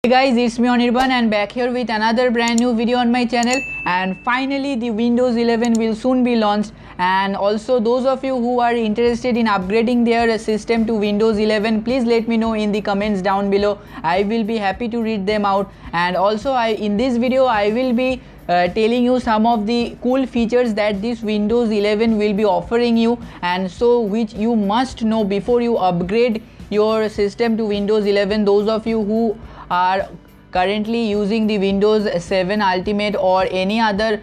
Hey guys, it's me Anirban and back here with another brand new video on my channel. And finally the Windows 11 will soon be launched, and also those of you who are interested in upgrading their system to Windows 11, please let me know in the comments down below. I will be happy to read them out. And also in this video I will be telling you some of the cool features that this Windows 11 will be offering you, and so which you must know before you upgrade your system to Windows 11. Those of you who are currently using the Windows 7 Ultimate or any other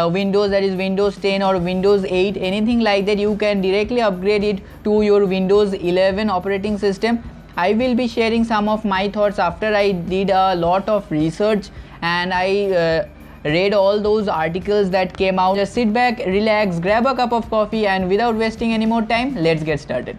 Windows, that is Windows 10 or Windows 8, anything like that, you can directly upgrade it to your Windows 11 operating system. I will be sharing some of my thoughts after I did a lot of research and I read all those articles that came out. Just sit back, relax, grab a cup of coffee, and without wasting any more time, let's get started.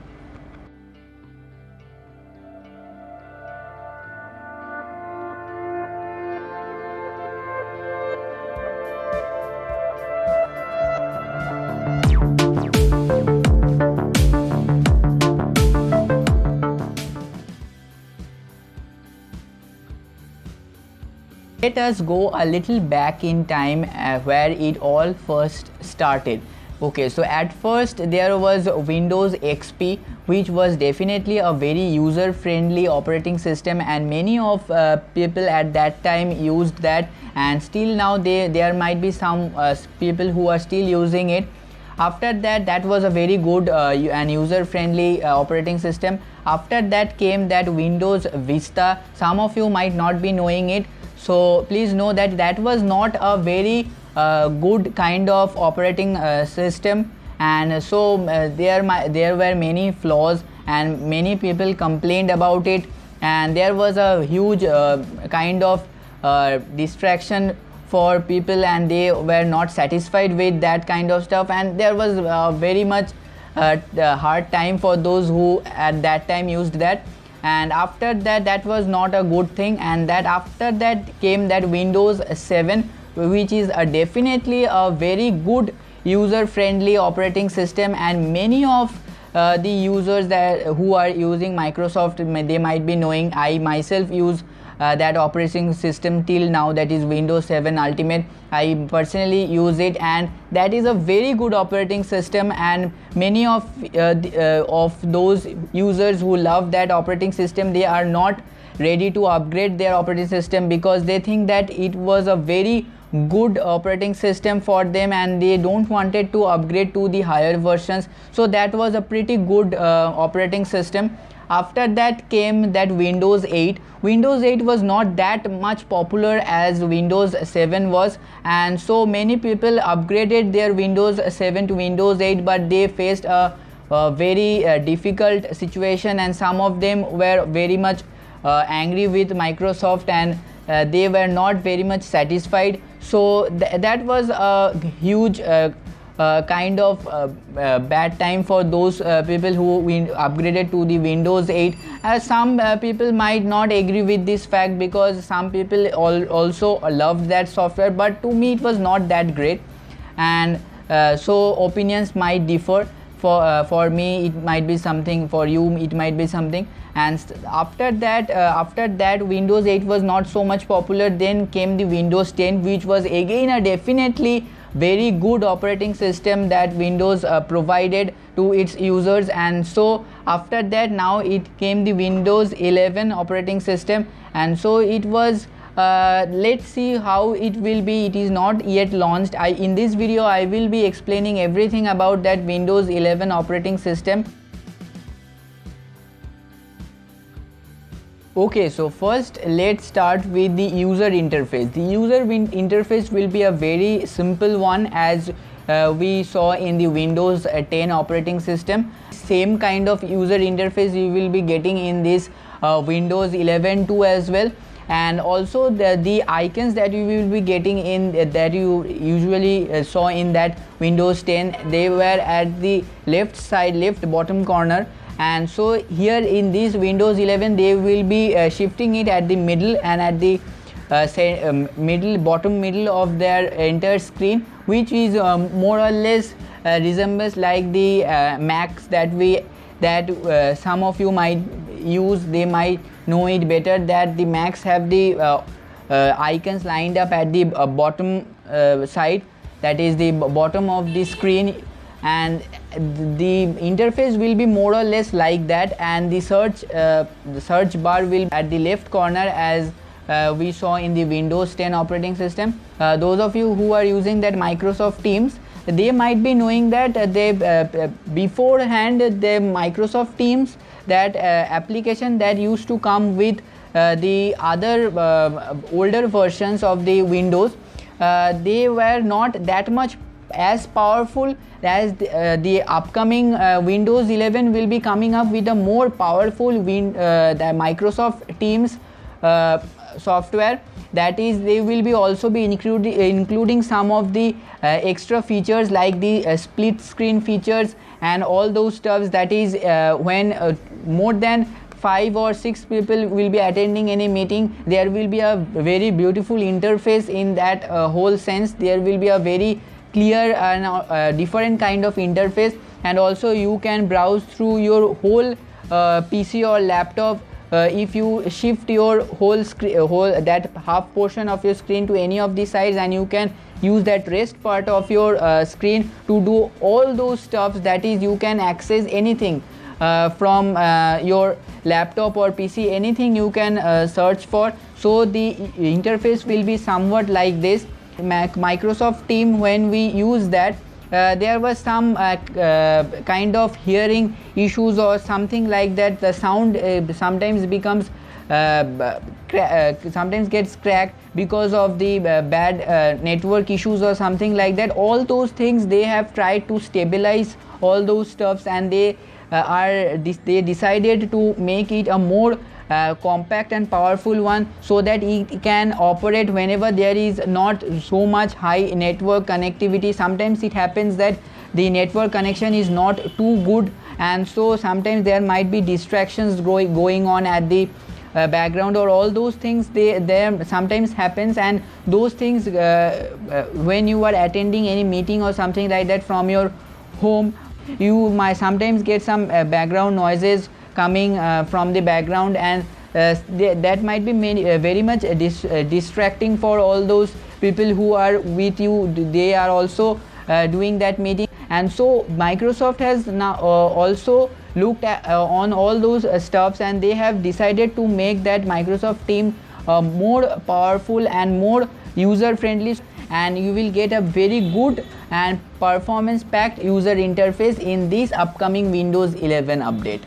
Let us go a little back in time where it all first started. Okay, so at first there was Windows XP, which was definitely a very user friendly operating system, and many of people at that time used that, and still now there might be some people who are still using it. After that was a very good and user friendly operating system. After that came that Windows Vista. Some of you might not be knowing it, so please know that that was not a very good kind of operating system, and so there were many flaws and many people complained about it, and there was a huge kind of distraction for people, and they were not satisfied with that kind of stuff, and there was very much hard time for those who at that time used that. And after that was not a good thing, and that after that came that Windows 7, which is definitely a very good user friendly operating system, and many of the users who are using Microsoft, they might be knowing. I myself use that operating system till now, that is Windows 7 Ultimate. I personally use it, and that is a very good operating system, and many of those users who love that operating system, they are not ready to upgrade their operating system because they think that it was a very good operating system for them and they don't wanted to upgrade to the higher versions. So that was a pretty good operating system. After that came that Windows 8. Windows 8 was not that much popular as Windows 7 was, and so many people upgraded their Windows 7 to Windows 8, but they faced a very difficult situation, and some of them were very much angry with Microsoft, and they were not very much satisfied. So that was a huge kind of bad time for those people who upgraded to the Windows 8. Some people might not agree with this fact because some people also loved that software, but to me it was not that great, and so opinions might differ. For me it might be something, for you it might be something. And after that Windows 8 was not so much popular. Then came the Windows 10, which was again a definitely very good operating system that Windows provided to its users. And so after that, now it came the Windows 11 operating system, and so it was let's see how it will be. It is not yet launched. In this video I will be explaining everything about that Windows 11 operating system. Okay, so first let's start with the user interface. The user interface will be a very simple one, as we saw in the Windows 10 operating system. Same kind of user interface you will be getting in this Windows 11 too as well. And also the icons that you will be getting in that you usually saw in that Windows 10, they were at the left side, left bottom corner. And so here in this Windows 11 they will be shifting it at the middle and at the bottom middle of their entire screen, which is more or less resembles like the Macs that some of you might use. They might know it better that the Macs have the icons lined up at the bottom side, that is the bottom of the screen, and the interface will be more or less like that, and the search bar will be at the left corner as we saw in the Windows 10 operating system. Those of you who are using that Microsoft Teams, they might be knowing that beforehand the Microsoft Teams, that application that used to come with the other older versions of the Windows, they were not that much as powerful as the upcoming Windows 11 will be coming up with a more powerful the Microsoft Teams software. That is, they will be also be including some of the extra features like the split screen features and all those stuffs. That is, when more than 5 or 6 people will be attending any meeting, there will be a very beautiful interface in that whole sense. There will be a very clear and different kind of interface, and also you can browse through your whole PC or laptop. If you shift your whole that half portion of your screen to any of the sides, and you can use that rest part of your screen to do all those stuffs. That is, you can access anything from your laptop or PC, anything you can search for. So the interface will be somewhat like this. Microsoft Team, when we use that, there was some kind of hearing issues or something like that. The sound sometimes becomes sometimes gets cracked because of the bad network issues or something like that. All those things they have tried to stabilize all those stuffs, and they decided to make it a more compact and powerful one, so that it can operate whenever there is not so much high network connectivity. Sometimes it happens that the network connection is not too good, and so sometimes there might be distractions going on at the background, or all those things there sometimes happens. And those things when you are attending any meeting or something like that from your home, you might sometimes get some background noises coming from the background, and that might be very much distracting for all those people who are with you. They are also doing that meeting, and so Microsoft has now also looked at on all those stuffs, and they have decided to make that Microsoft Team more powerful and more user friendly, and you will get a very good and performance packed user interface in this upcoming Windows 11 update.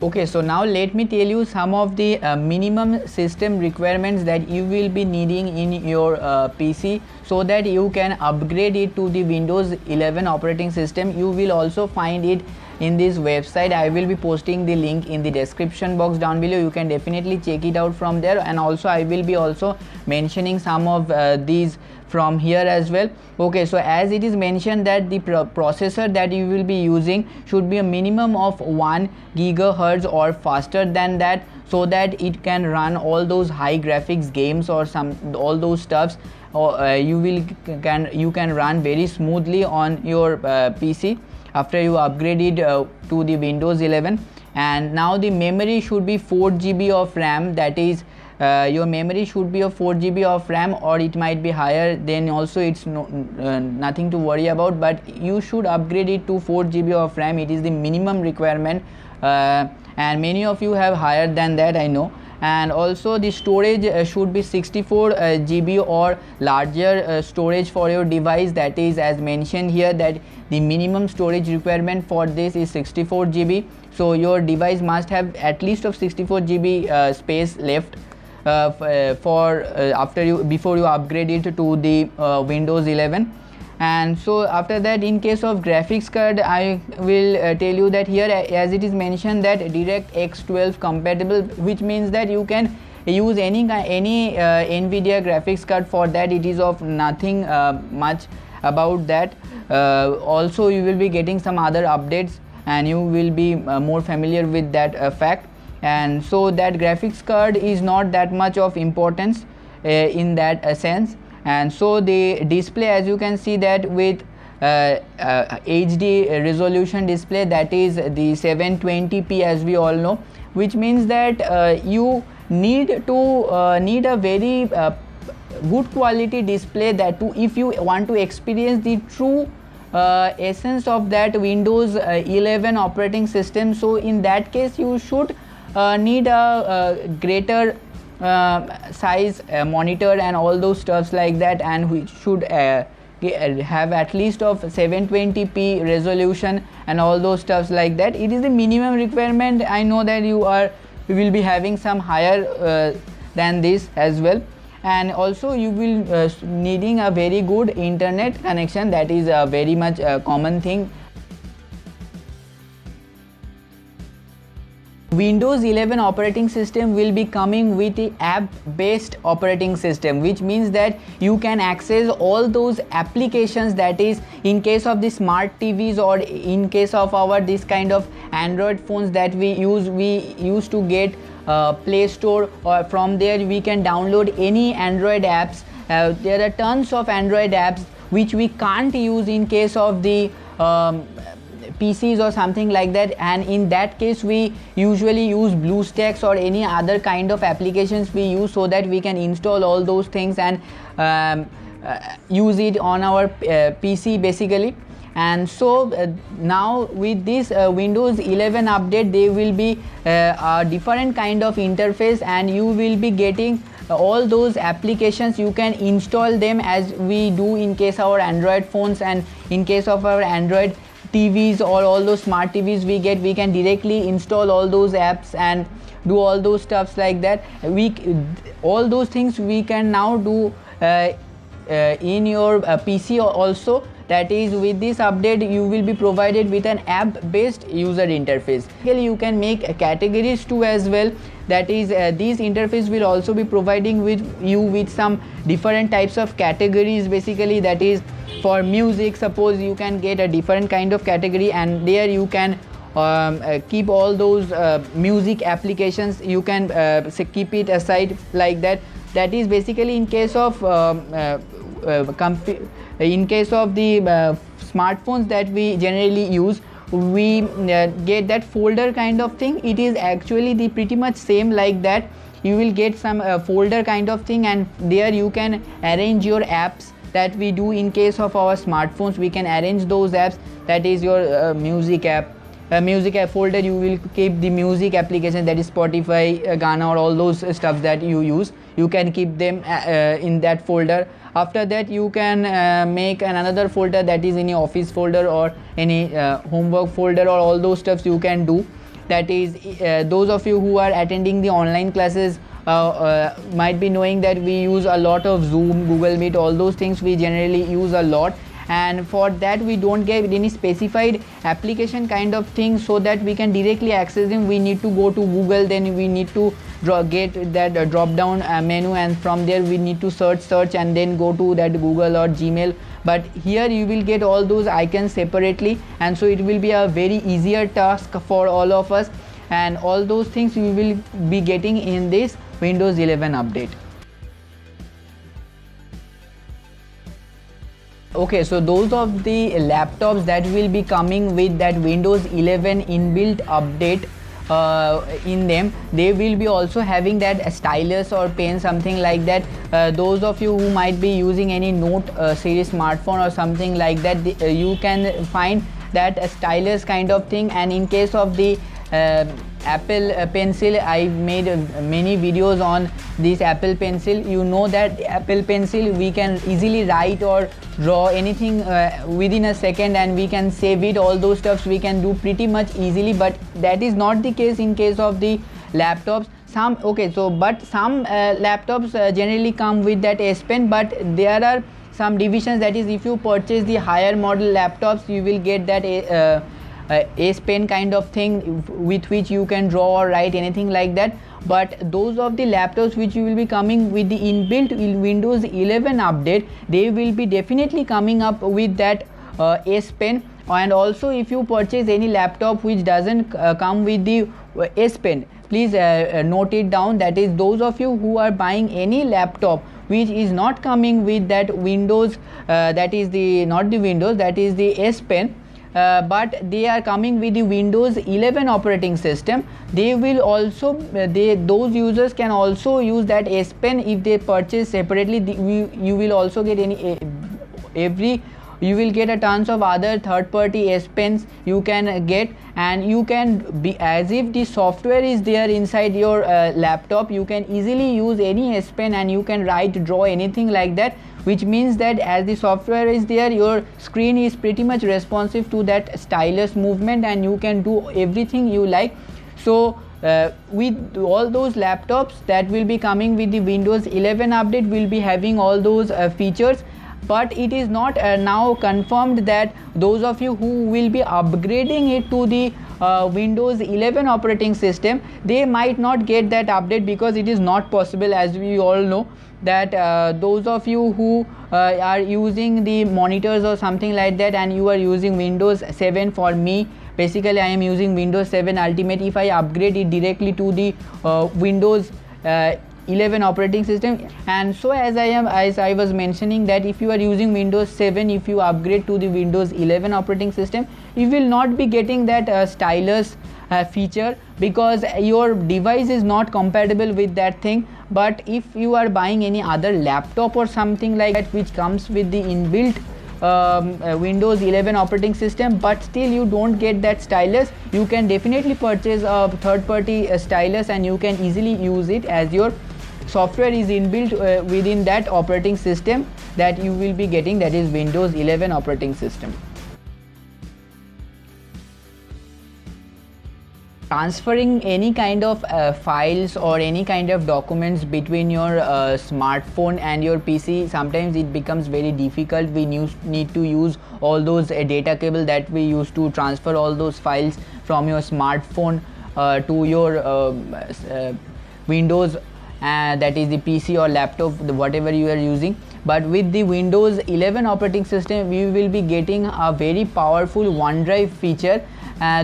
Okay, so now let me tell you some of the minimum system requirements that you will be needing in your PC, so that you can upgrade it to the Windows 11 operating system. You will also find it in this website. I will be posting the link in the description box down below. You can definitely check it out from there, and also I will be also mentioning some of these from here as well. Okay, so as it is mentioned that the processor that you will be using should be a minimum of 1 gigahertz or faster than that, so that it can run all those high graphics games or all those stuffs, or you can run very smoothly on your PC after you upgrade it to the Windows 11. And now the memory should be 4 GB of RAM. That is, your memory should be of 4 GB of RAM, or it might be higher, then also it's nothing to worry about, but you should upgrade it to 4 GB of RAM. It is the minimum requirement, and many of you have higher than that, I know. And also the storage should be 64 GB or larger storage for your device. That is, as mentioned here, that the minimum storage requirement for this is 64 GB. So your device must have at least of 64 GB space left before you upgrade it to the Windows 11. And so after that, in case of graphics card, I will tell you that here, as it is mentioned, that DirectX 12 compatible, which means that you can use any NVIDIA graphics card for that. It is of nothing much about that. Also, you will be getting some other updates, and you will be more familiar with that fact. And so that graphics card is not that much of importance in that sense. And so the display, as you can see, that with HD resolution display, that is the 720p, as we all know, which means that you need a very good quality display, that too if you want to experience the true essence of that Windows 11 operating system. So in that case you should need a greater size monitor and all those stuffs like that, and which should have at least of 720p resolution and all those stuffs like that. It is the minimum requirement. I know that you will be having some higher than this as well, and also you will needing a very good internet connection. That is a very much common thing. Windows 11 operating system will be coming with the app based operating system, which means that you can access all those applications, that is in case of the smart TVs or in case of our this kind of Android phones that we used to get Play Store, or from there we can download any Android apps. There are tons of Android apps which we can't use in case of the PCs or something like that, and in that case we usually use BlueStacks or any other kind of applications we use, so that we can install all those things and use it on our PC basically. And so now with this Windows 11 update, there will be a different kind of interface, and you will be getting all those applications. You can install them as we do in case of our Android phones, and in case of our Android TVs or all those smart TVs we can directly install all those apps and do all those stuffs like that. All those things we can now do in your PC also. That is, with this update you will be provided with an app based user interface. You can make categories too as well. That is, this interface will also be providing with you with some different types of categories basically. That is, for music, suppose you can get a different kind of category, and there you can keep all those music applications. You can keep it aside like that. That is basically in case of in case of the smartphones that we generally use, we get that folder kind of thing. It is actually the pretty much same like that. You will get some folder kind of thing, and there you can arrange your apps that we do in case of our smartphones. We can arrange those apps. That is your music app. Music app folder, you will keep the music application, that is Spotify, Gaana, or all those stuff that you use. You can keep them in that folder. After that you can make another folder, that is any office folder or any homework folder, or all those stuffs you can do. That is, those of you who are attending the online classes might be knowing that we use a lot of Zoom, Google Meet, all those things we generally use a lot. And for that we don't get any specified application kind of thing, so that we can directly access them. We need to go to Google, then we need to get that drop down menu, and from there we need to search and then go to that Google or Gmail. But here you will get all those icons separately, and so it will be a very easier task for all of us, and all those things you will be getting in this Windows 11 update. Okay, so those of the laptops that will be coming with that Windows 11 inbuilt update in them, they will be also having that stylus or pen, something like that. Those of you who might be using any Note series smartphone or something like that, you can find that stylus kind of thing. And in case of the Apple Pencil, I made many videos on this Apple Pencil. You know that Apple Pencil, we can easily write or draw anything within a second, and we can save it. All those stuffs we can do pretty much easily, but that is not the case in case of the laptops. Some laptops generally come with that S Pen, but there are some divisions. That is, if you purchase the higher model laptops, you will get that S Pen kind of thing with which you can draw or write anything like that. But those of the laptops which you will be coming with the inbuilt Windows 11 update, they will be definitely coming up with that S Pen. And also, if you purchase any laptop which doesn't come with the S Pen, please note it down. That is, those of you who are buying any laptop which is not coming with that Windows, that is the not the Windows, that is the S Pen, but they are coming with the Windows 11 operating system. They will also those users can also use that S Pen if they purchase separately. You will also get you will get a tons of other third-party S Pens you can get, and you can be as if the software is there inside your laptop. You can easily use any S Pen and you can write, draw, anything like that, which means that as the software is there, your screen is pretty much responsive to that stylus movement and you can do everything you like. So with all those laptops that will be coming with the Windows 11 update will be having all those features. But it is not now confirmed that those of you who will be upgrading it to the Windows 11 operating system, they might not get that update, because it is not possible, as we all know that those of you who are using the monitors or something like that and you are using Windows 7, for me basically I am using Windows 7 Ultimate. If I upgrade it directly to the Windows 11 operating system, and so as I was mentioning that if you are using Windows 7, if you upgrade to the Windows 11 operating system, you will not be getting that stylus feature, because your device is not compatible with that thing. But if you are buying any other laptop or something like that which comes with the inbuilt Windows 11 operating system, but still you don't get that stylus, you can definitely purchase a third-party stylus and you can easily use it, as your software is inbuilt within that operating system that you will be getting, that is Windows 11 operating system. Transferring any kind of files or any kind of documents between your smartphone and your PC, sometimes it becomes very difficult. We need to use all those data cable that we use to transfer all those files from your smartphone to your Windows, that is the PC or laptop, whatever you are using. But with the Windows 11 operating system, we will be getting a very powerful OneDrive feature.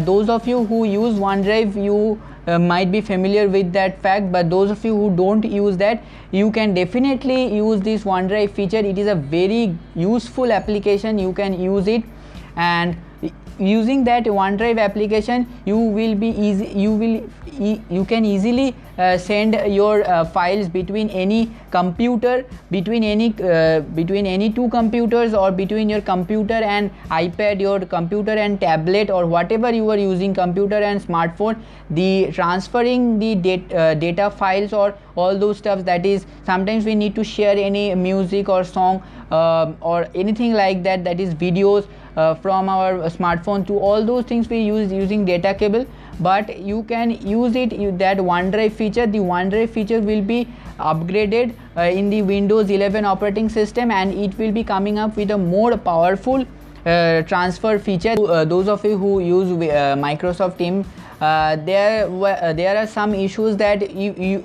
Those of you who use OneDrive, you might be familiar with that fact, but those of you who don't use that, you can definitely use this OneDrive feature. It is a very useful application. You can use it, and using that OneDrive application, you can easily send your files between any computer, between any two computers, or between your computer and iPad, your computer and tablet, or whatever you are using, computer and smartphone. The transferring the data files or all those stuff, that is sometimes we need to share any music or song or anything like that, that is videos from our smartphone to all those things we use using data cable. But you can use it, that OneDrive feature. The OneDrive feature will be upgraded in the Windows 11 operating system, and it will be coming up with a more powerful transfer feature. Those of you who use Microsoft Teams, there are some issues that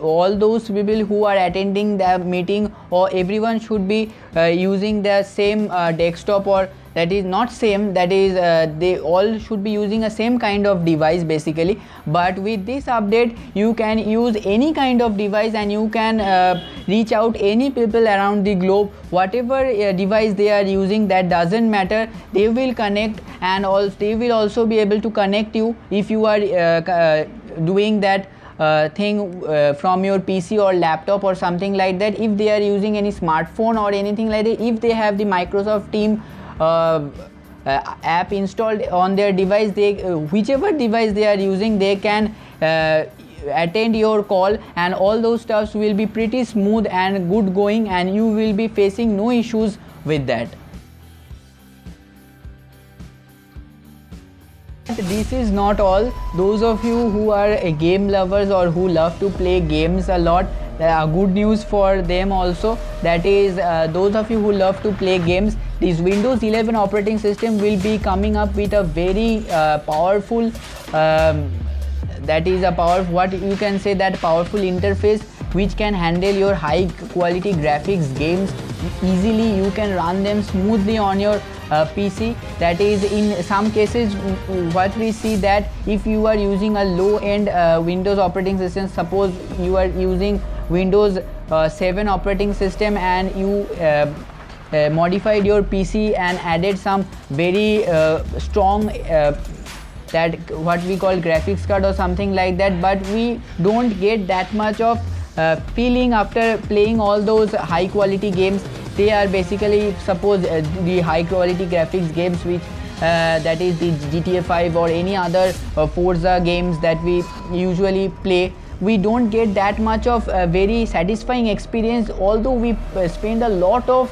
all those people who are attending the meeting, or everyone should be using the same desktop, or that is not same, that is they all should be using a same kind of device basically. But with this update, you can use any kind of device and you can reach out any people around the globe. Whatever device they are using, that doesn't matter, they will connect, and also they will also be able to connect you if you are doing that thing from your PC or laptop or something like that. If they are using any smartphone or anything like that, if they have the Microsoft Teams app installed on their device, whichever device they are using, they can attend your call, and all those stuffs will be pretty smooth and good going, and you will be facing no issues with that. This is not all. Those of you who are game lovers or who love to play games a lot, good news for them also, that is those of you who love to play games, this Windows 11 operating system will be coming up with a very powerful what you can say, that powerful interface which can handle your high quality graphics games easily. You can run them smoothly on your PC. That is, in some cases what we see, that if you are using a low end Windows operating system, suppose you are using Windows 7 operating system, and you modified your PC and added some very strong that what we call graphics card or something like that, but we don't get that much of feeling after playing all those high quality games. They are basically, suppose the high quality graphics games which that is the GTA 5 or any other Forza games that we usually play. We don't get that much of very satisfying experience, although we spend a lot of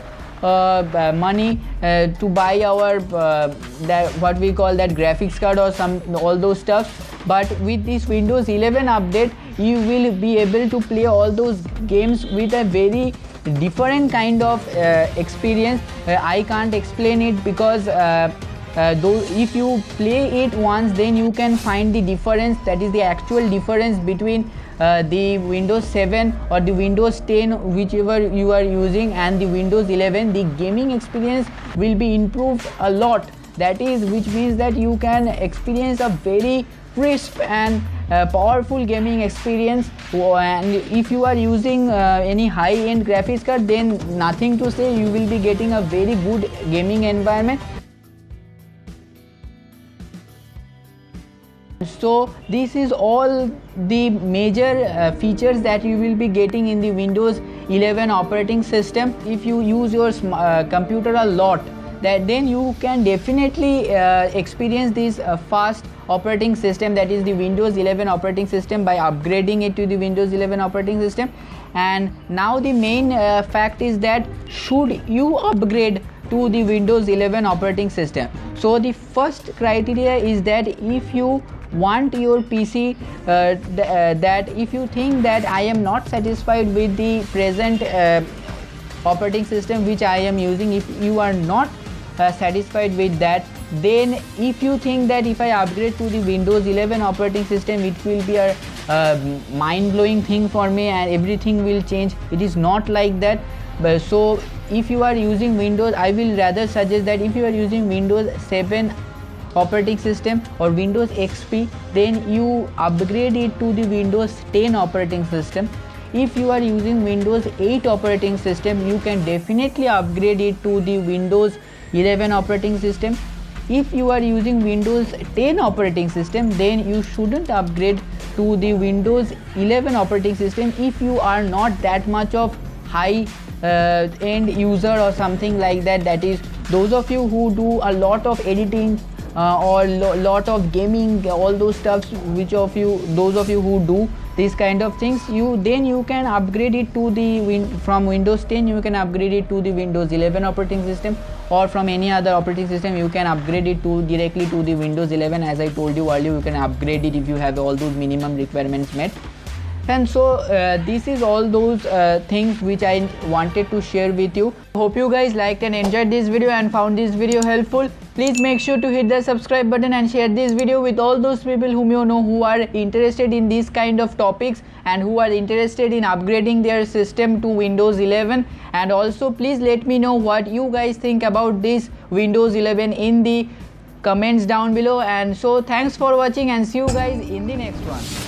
money to buy our that what we call that graphics card or some all those stuff. But with this Windows 11 update, you will be able to play all those games with a very different kind of experience. I can't explain it because though if you play it once, then you can find the difference, that is the actual difference between the Windows 7 or the Windows 10, whichever you are using, and the Windows 11. The gaming experience will be improved a lot, that is, which means that you can experience a very crisp and powerful gaming experience. And if you are using any high-end graphics card, then nothing to say, you will be getting a very good gaming environment. So this is all the major features that you will be getting in the Windows 11 operating system. If you use your computer a lot, then you can definitely experience this fast operating system, that is the Windows 11 operating system, by upgrading it to the Windows 11 operating system. And now the main fact is that should you upgrade to the Windows 11 operating system. So the first criteria is that if you want your PC that if you think that I am not satisfied with the present operating system which I am using, if you are not satisfied with that, then if you think that if I upgrade to the Windows 11 operating system, it will be a mind-blowing thing for me and everything will change, it is not like that. So if you are using Windows, I will rather suggest that if you are using Windows 7 operating system or Windows XP, then you upgrade it to the Windows 10 operating system. If you are using Windows 8 operating system, you can definitely upgrade it to the Windows 11 operating system. If you are using Windows 10 operating system, then you shouldn't upgrade to the Windows 11 operating system if you are not that much of high end user or something like that. That is, those of you who do a lot of editing or lot of gaming, all those stuffs, those of you who do these kind of things, then you can upgrade it to the from Windows 10 you can upgrade it to the Windows 11 operating system, or from any other operating system you can upgrade it to directly to the Windows 11. As I told you earlier, you can upgrade it if you have all those minimum requirements met. And so this is all those things which I wanted to share with you. Hope you guys liked and enjoyed this video and found this video helpful. Please make sure to hit the subscribe button and share this video with all those people whom you know who are interested in these kind of topics and who are interested in upgrading their system to Windows 11. And also please let me know what you guys think about this Windows 11 in the comments down below. And so thanks for watching and see you guys in the next one.